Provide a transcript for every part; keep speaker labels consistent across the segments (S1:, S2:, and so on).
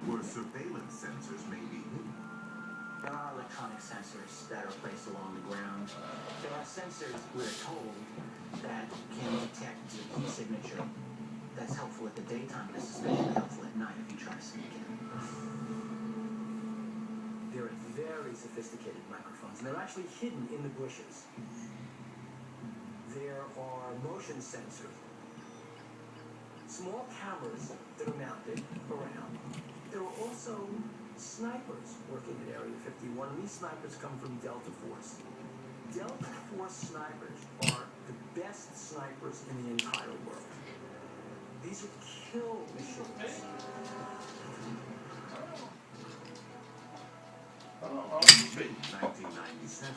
S1: where surveillance sensors may be hidden.
S2: There are electronic sensors that are placed along the ground. There are sensors, we're told, that can detect heat signature. That's helpful at the daytime, but it's especially helpful at night if you try to sneak in. There are very sophisticated microphones, and they're actually hidden in the bushes. There are motion sensors, small cameras that are mounted around. There are also snipers working at Area 51, and these snipers come from Delta Force. Delta Force snipers are the best snipers in the entire world. These are kill machines.
S1: In 1997,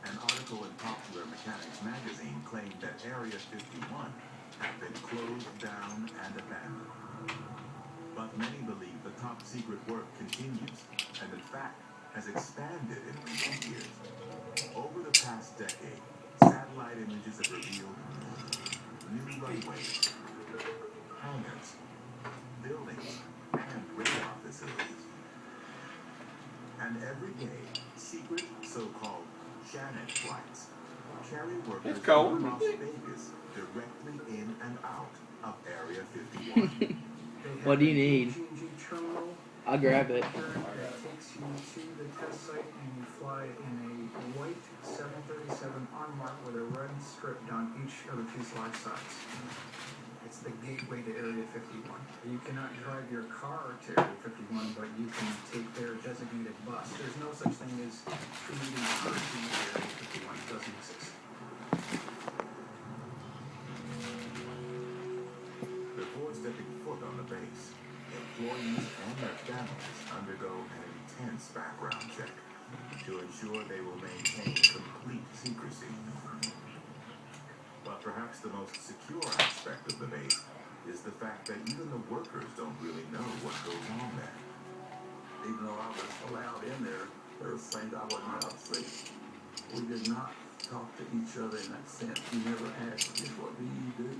S1: an article in Popular Mechanics magazine claimed that Area 51 had been closed down and abandoned. But many believe the top secret work continues, and in fact has expanded in recent years. Over the past decade, satellite images have revealed new runways, hangars, buildings, and radar facilities. And every day, secret so-called Janet flights carry workers from Las Vegas directly in and out of Area 51.
S3: What do you need? I'll grab it.
S2: It takes you to the test site and you fly in a white 737 unmarked with a red strip down each of the fuselage sides. It's the gateway to Area 51. You cannot drive your car to Area 51, but you can take their designated bus. There's no such thing as commuting to Area 51. It doesn't exist.
S1: Before stepping foot on the base, employees and their families undergo an intense background check to ensure they will maintain complete secrecy. But perhaps the most secure aspect of the base is the fact that even the workers don't really know what goes on there.
S4: Even though I was allowed in there, there were things I wasn't allowed to see. We did not talk to each other in that sense. We never asked, just what do you do?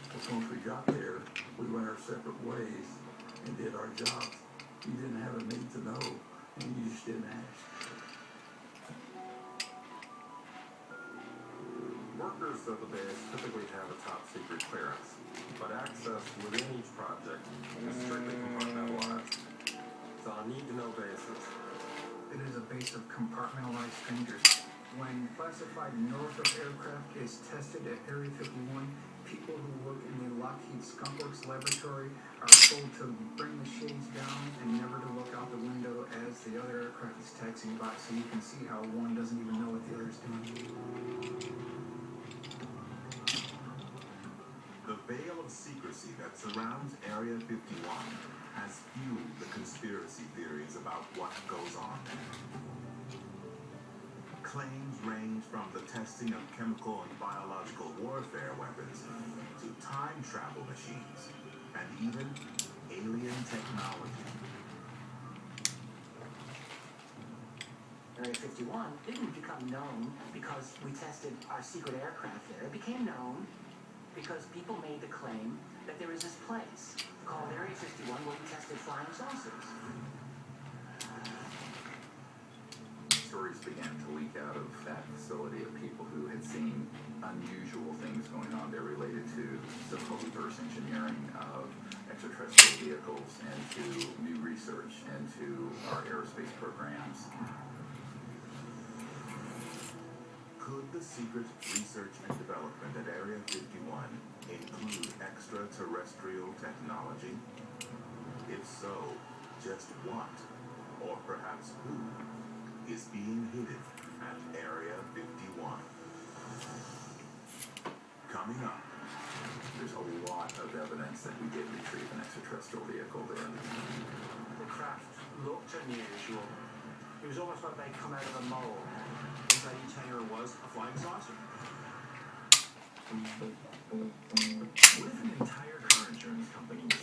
S4: Because once we got there, we went our separate ways and did our jobs. You didn't have a need to know, and you just didn't ask.
S5: Workers of the base typically have a top secret clearance, but access within each project is strictly compartmentalized. It's on a need-to-know basis.
S2: It is a base of compartmentalized strangers. When classified Northrop aircraft is tested at Area 51, people who work in the Lockheed Skunk Works laboratory are told to bring the shades down and never to look out the window as the other aircraft is taxiing by, so you can see how one doesn't even know what the other is doing.
S1: The veil of secrecy that surrounds Area 51 has fueled the conspiracy theories about what goes on there. Claims range from the testing of chemical and biological warfare weapons to time travel machines and even alien technology.
S2: Area 51 didn't become known because we tested our secret aircraft there. It became known because people made the claim that there is this place called Area 51 where we tested flying saucers.
S4: Stories began to leak out of that facility of people who had seen unusual things going on there related to so-called reverse engineering of extraterrestrial vehicles and to new research into our aerospace programs.
S1: Could the secret research and development at Area 51 include extraterrestrial technology? If so, just what, or perhaps who, is being hidden at Area 51? Coming up,
S4: There's a lot of evidence that we did retrieve an extraterrestrial vehicle there.
S2: The craft looked unusual. It was almost like they'd come out of a mold.
S5: Inside each hangar was a flying saucer.
S2: What if an entire car insurance company was